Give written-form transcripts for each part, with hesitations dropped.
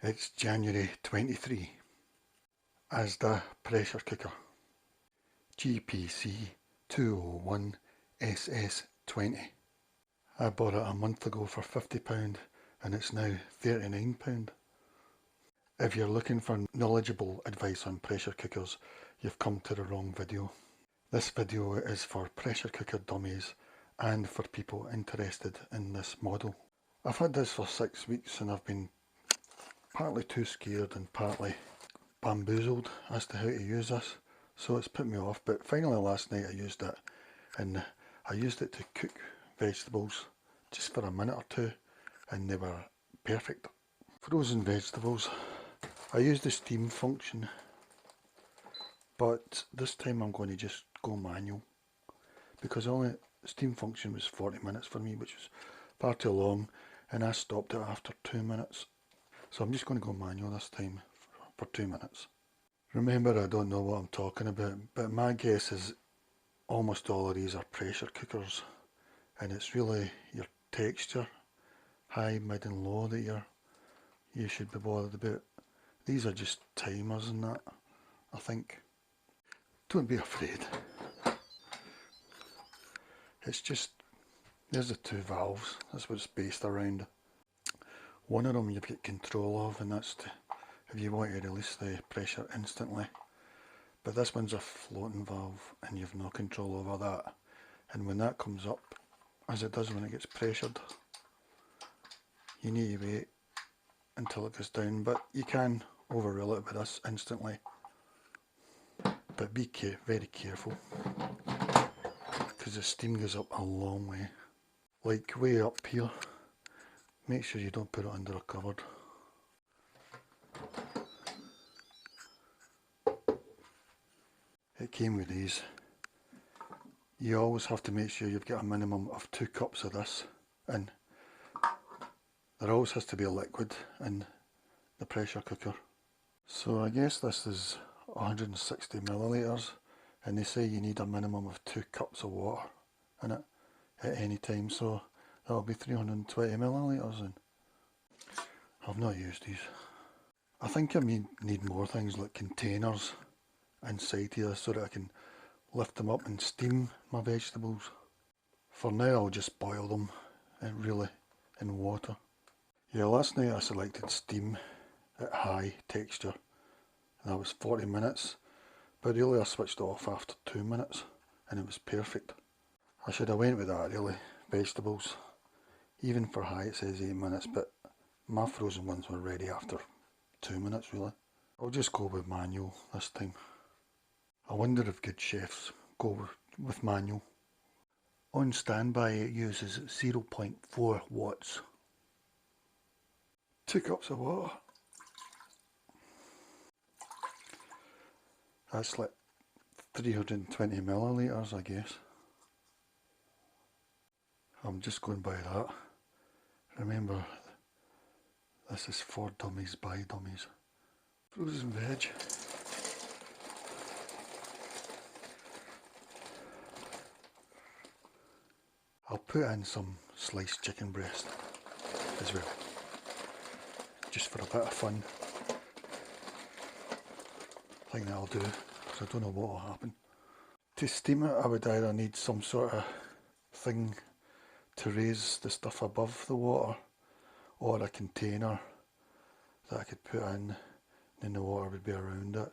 It's January 23. ASDA pressure cooker. GPC201SS-20. I bought it a month ago for £50 and it's now £39. If you're looking for knowledgeable advice on pressure cookers, you've come to the wrong video. This video is for pressure cooker dummies and for people interested in this model. I've had this for 6 weeks and I've been partly too scared and partly bamboozled as to how to use this, so it's put me off. But finally last night I used it, and I used it to cook vegetables just for a minute or two, and they were perfect. Frozen vegetables, I used the steam function, but this time I'm going to just go manual, because only steam function was 40 minutes for me, which was far too long, and I stopped it after 2 minutes. So I'm just going to go manual this time for 2 minutes. Remember, I don't know what I'm talking about, but my guess is almost all of these are pressure cookers, and it's really your texture, high, mid and low, that you should be bothered about. These are just timers and that, I think. Don't be afraid. It's just, there's the two valves, that's what it's based around. One of them you've got control of, and that's if you want to release the pressure instantly. But this one's a floating valve and you've no control over that. And when that comes up, as it does when it gets pressured, you need to wait until it goes down. But you can overrule it with this instantly. But be very careful, because the steam goes up a long way. Like way up here. Make sure you don't put it under a cupboard. It came with these. You always have to make sure you've got a minimum of 2 cups of this in. There always has to be a liquid in the pressure cooker. So I guess this is 160 millilitres, and they say you need a minimum of 2 cups of water in it at any time, so that'll be 320 millilitres in. I've not used these. I think I need more things like containers inside here so that I can lift them up and steam my vegetables. For now I'll just boil them in water. Yeah, last night I selected steam at high texture, and that was 40 minutes, but really I switched it off after 2 minutes and it was perfect. I should have went with that really, vegetables. Even for high it says 8 minutes, but my frozen ones were ready after 2 minutes really. I'll just go with manual this time. I wonder if good chefs go with manual. On standby it uses 0.4 watts. 2 cups of water. That's like 320 millilitres I guess. I'm just going by that. Remember, this is for dummies by dummies. Frozen veg. I'll put in some sliced chicken breast as well, just for a bit of fun. I think that'll do, because I don't know what will happen. To steam it I would either need some sort of thing to raise the stuff above the water, or a container that I could put in, and then the water would be around it.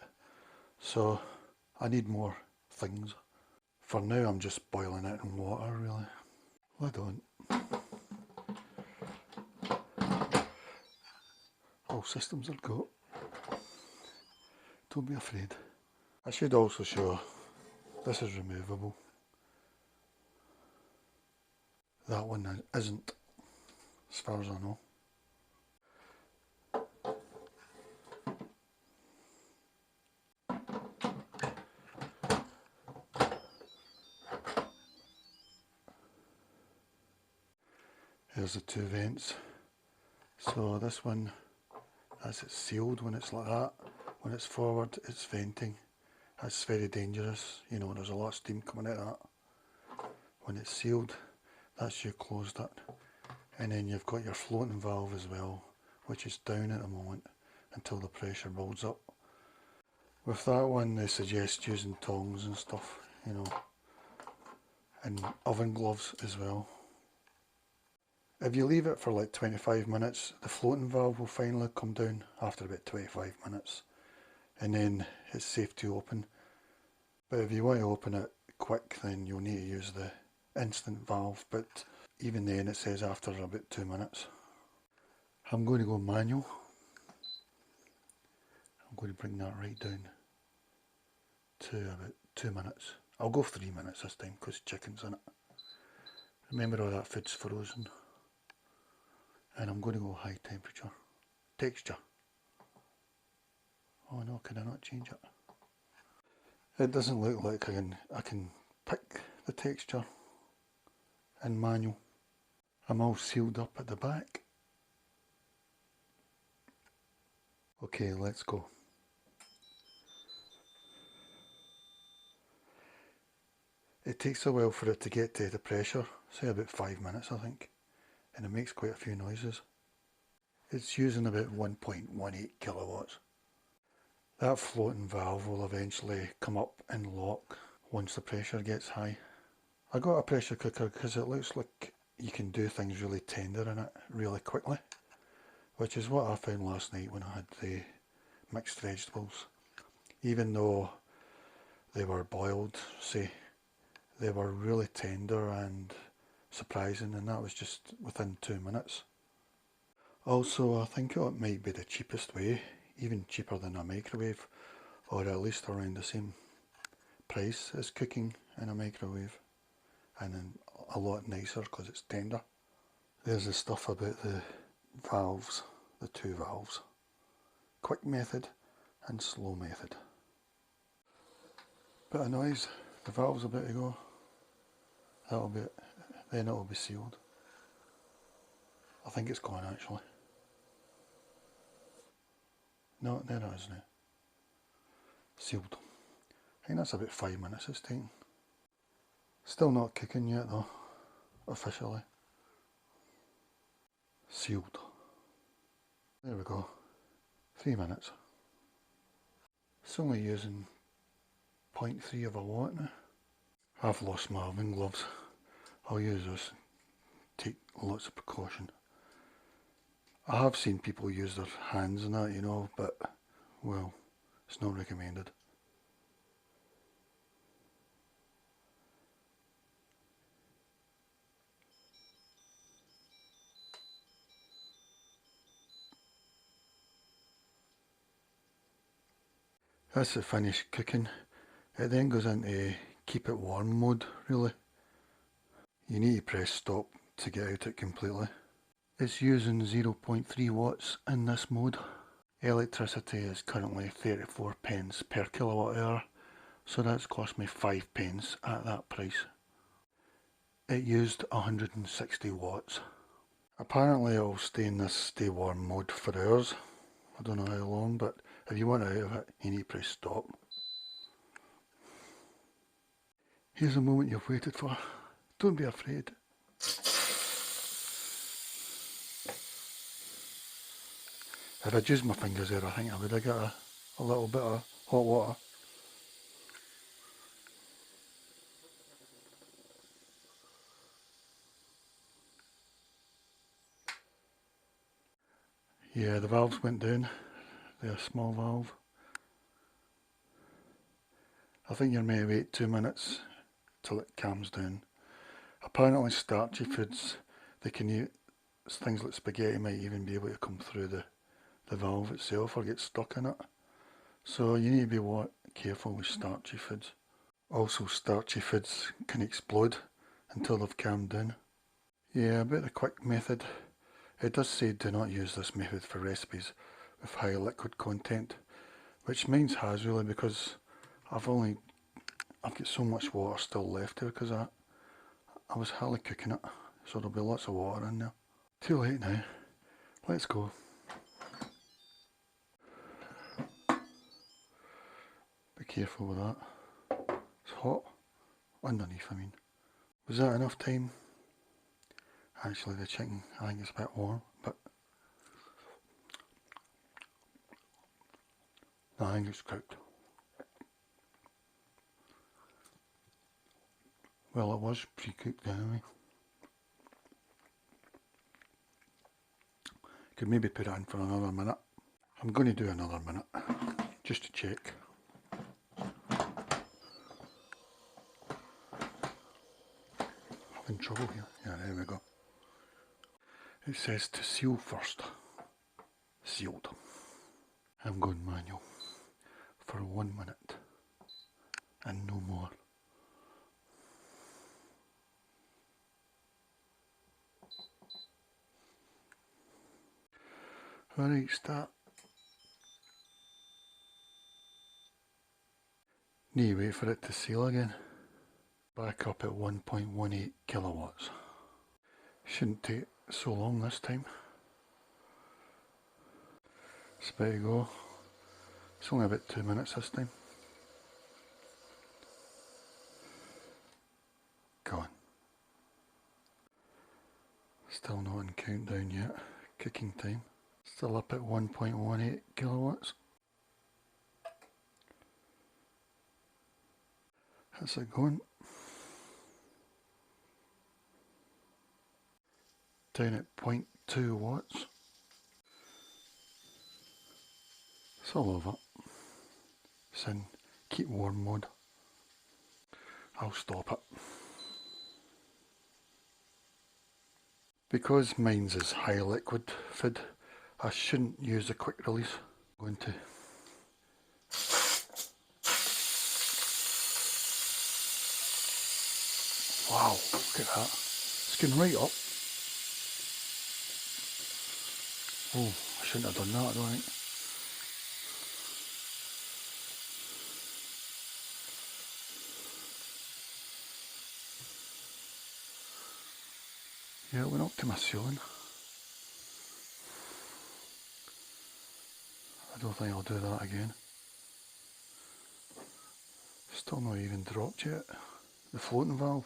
So I need more things. For now I'm just boiling it in water really. I don't. All systems are go. Don't be afraid. I should also show, this is removable. That one isn't, as far as I know. Here's the 2 vents. So this one, as it's sealed when it's like that. When it's forward, it's venting. That's very dangerous. You know, there's a lot of steam coming out of that. When it's sealed, that's you closed it. And then you've got your floating valve as well, which is down at the moment. until the pressure builds up. With that one they suggest using tongs and stuff, you know, and oven gloves as well. If you leave it for like 25 minutes, the floating valve will finally come down after about 25 minutes, and then it's safe to open. But if you want to open it quick, then you'll need to use the instant valve, but even then it says after about 2 minutes. I'm going to go manual. I'm going to bring that right down to about 2 minutes. I'll go 3 minutes this time because chicken's in it. Remember, all that food's frozen. And I'm going to go high temperature. Texture. Oh no, can I not change it? It doesn't look like I can pick the texture in manual. I'm all sealed up at the back. Okay, let's go. It takes a while for it to get to the pressure, say about 5 minutes I think, and it makes quite a few noises. It's using about 1.18 kilowatts. That floating valve will eventually come up and lock once the pressure gets high. I got a pressure cooker because it looks like you can do things really tender in it really quickly, which is what I found last night when I had the mixed vegetables. Even though they were boiled, say, they were really tender and surprising, and that was just within 2 minutes. Also, I think it might be the cheapest way, even cheaper than a microwave, or at least around the same price as cooking in a microwave, and then a lot nicer because it's tender. There's the stuff about the valves, the two valves, quick method and slow method. Bit of noise, the valve's about to go. That'll be it, then it'll be sealed. I think it's gone actually. No, there it is now. Sealed. I think that's about 5 minutes it's taken. Still not cooking yet though, officially. Sealed. There we go. 3 minutes. It's only using 0.3 of a watt now. I've lost my oven gloves. I'll use those. Take lots of precaution. I have seen people use their hands and that, you know, but, well, it's not recommended. That's the finished cooking. It then goes into keep it warm mode, really. You need to press stop to get out it completely. It's using 0.3 watts in this mode. Electricity is currently 34 pence per kilowatt hour, so that's cost me 5 pence at that price. It used 160 watts. Apparently it'll stay in this stay warm mode for hours. I don't know how long, but if you want out of it, you need to press stop. Here's the moment you've waited for. Don't be afraid. If I'd used my fingers there, I think I would have got a little bit of hot water. Yeah, the valves went down. They're a small valve. I think you're meant to wait 2 minutes till it calms down. Apparently starchy foods, they can use, things like spaghetti might even be able to come through the valve itself or get stuck in it. So you need to be careful with starchy foods. Also starchy foods can explode until they've calmed down. Yeah, about the quick method. It does say do not use this method for recipes with high liquid content, which mine's has really, because I've got so much water still left there because I was hardly cooking it, so there'll be lots of water in there. Too late now. Let's go. Be careful with that. It's hot. Underneath, I mean. Was that enough time? Actually, the chicken, I think it's a bit warm, but I think it's cooked. Well, it was pre-cooked anyway. Could maybe put it in for another minute. I'm going to do another minute, just to check. Having trouble here. Yeah, there we go. It says to seal first. Sealed. I'm going manual for 1 minute and no more. Alright, start. Need to wait for it to seal again. Back up at 1.18 kilowatts. Shouldn't take so long this time. It's about to go. It's only about 2 minutes this time. Gone. Still not in countdown yet. Cooking time. Still up at 1.18 kilowatts. How's it going? Down at 0.2 watts. It's all over. It's in keep warm mode. I'll stop it. Because mine's is high liquid feed, I shouldn't use a quick release. I'm going to wow, look at that. It's going right up. Oh, I shouldn't have done that, I don't think. Yeah, it went up to my ceiling. I don't think I'll do that again. Still not even dropped yet. The floating valve.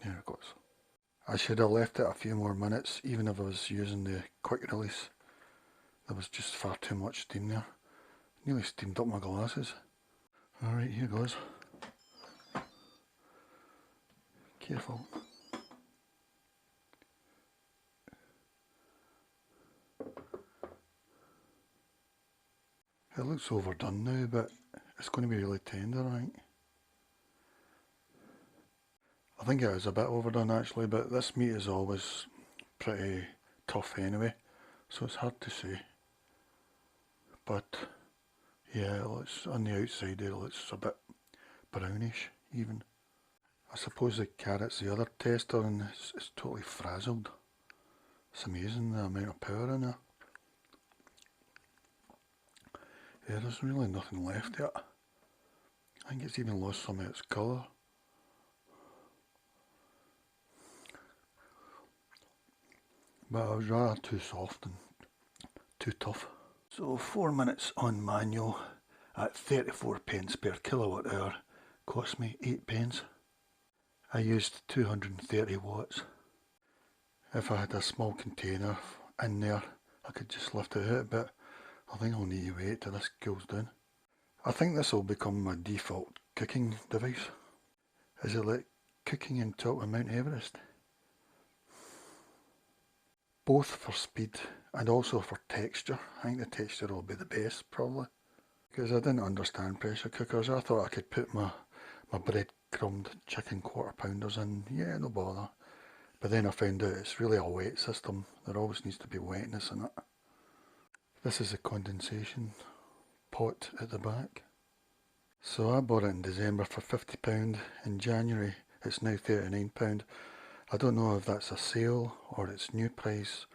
There it goes. I should have left it a few more minutes, even if I was using the quick release. There was just far too much steam there. Nearly steamed up my glasses. Alright, here goes. Careful. It looks overdone now, but it's going to be really tender, I think. I think it is a bit overdone actually, but this meat is always pretty tough anyway, so it's hard to say. But yeah, it looks, on the outside it looks a bit brownish even. I suppose the carrot's the other tester and it's totally frazzled. It's amazing the amount of power in there. Yeah, there's really nothing left yet. I think it's even lost some of its colour. But I was rather too soft and too tough. So 4 minutes on manual at 34 pence per kilowatt hour cost me 8 pence. I used 230 watts. If I had a small container in there I could just lift it out, but I think I'll need to wait till this cools down. I think this will become my default cooking device. Is it like cooking on top of Mount Everest? Both for speed and also for texture. I think the texture will be the best probably. Because I didn't understand pressure cookers. I thought I could put my bread-crumbed chicken quarter pounders in, yeah, no bother. But then I found out it's really a wet system. There always needs to be wetness in it. This is a condensation pot at the back. So I bought it in December for £50. In January it's now £39. I don't know if that's a sale or it's new price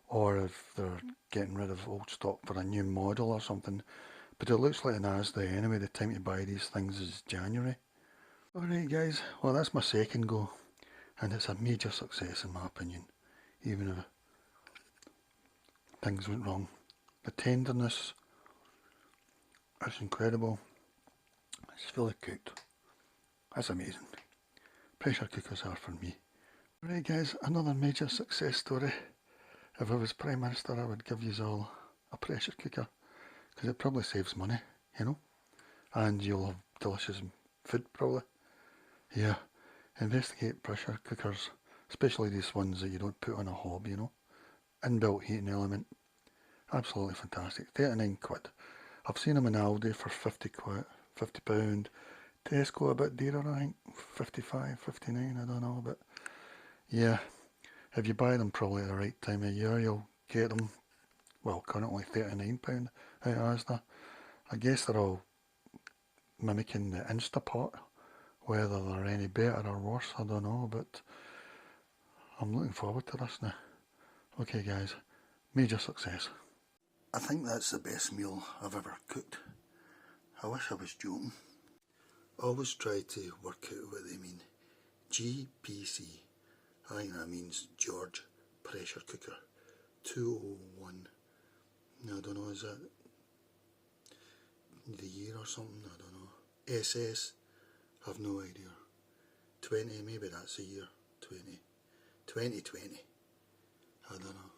or if they're getting rid of old stock for a new model or something. But it looks like an ASDA anyway. The time to buy these things is January. Alright guys, well that's my second go. And it's a major success in my opinion. Even if things went wrong. The tenderness is incredible. It's fully cooked. That's amazing. Pressure cookers are for me. Right guys, another major success story. If I was Prime Minister, I would give you all a pressure cooker, because it probably saves money, you know, and you'll have delicious food probably. Yeah, investigate pressure cookers, especially these ones that you don't put on a hob, you know. Inbuilt heating element, absolutely fantastic. 39 quid. I've seen them in Aldi for 50 quid, £50. Tesco a bit dearer, I think, 55, 59, I don't know, but yeah, if you buy them probably at the right time of year, you'll get them, well, currently £39 out of ASDA. I guess they're all mimicking the Instapot. Whether they're any better or worse, I don't know, but I'm looking forward to this now. Okay guys, major success. I think that's the best meal I've ever cooked. I wish I was joking. Always try to work out what they mean. GPC, I think that means George Pressure Cooker 201. I don't know, is that the year or something? I don't know. SS, I've no idea. 20, maybe that's the year. 2020. I don't know.